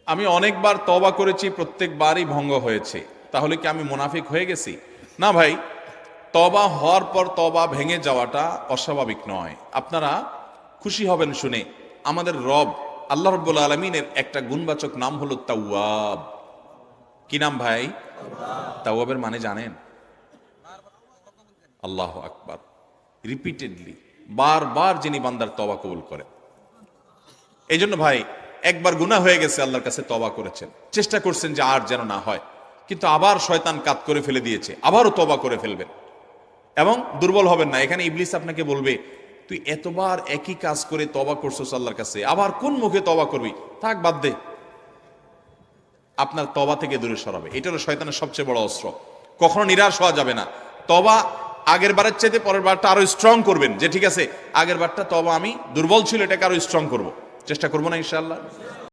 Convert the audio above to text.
আমি অনেকবার তওবা করেছি, প্রত্যেকবারই ভঙ্গ হয়েছে, তাহলে কি আমি মুনাফিক হয়ে গেছি? না ভাই, তওবা হওয়ার পর তওবা ভেঙে যাওয়াটা অস্বাভাবিক নয়। আপনারা খুশি হবেন শুনে, আমাদের রব আল্লাহ রাব্বুল আলামিনের একটা গুণবাচক নাম হলো তাওয়াব। কি নাম ভাই? তাওয়াবের মানে জানেন? আল্লাহু আকবার। রিপিটেডলি, বারবার যিনি বান্দার তওবা কবুল করেন। এই জন্য ভাই, একবার গুনাহ হয়ে গেছে, আল্লাহর কাছে তওবা করেছেন, চেষ্টা করছেন যে আর যেন না হয়, কিন্তু আবার শয়তান কাত করে ফেলে দিয়েছে, আবারও তওবা করে ফেলবেন এবং দুর্বল হবেন না। এখানে ইবলিস আপনাকে বলবে, তুই এতবার একই কাজ করে তওবা করছস আল্লাহর কাছে, আবার কোন মুখে তওবা করবি? থাক, বাদ দে। আপনার তওবা থেকে দূরে সরাবে। এটা হলো শয়তানের সবচেয়ে বড় অস্ত্র। কখনো নিরাশ হওয়া যাবে না। তওবা আগের বারের চাইতে পরের বারটা আরো স্ট্রং করবেন, যে ঠিক আছে আগের বারটা তওবা আমি দুর্বল ছিল, এটাকে আরো স্ট্রং করব, চেষ্টা করবো না ইনশাআল্লাহ।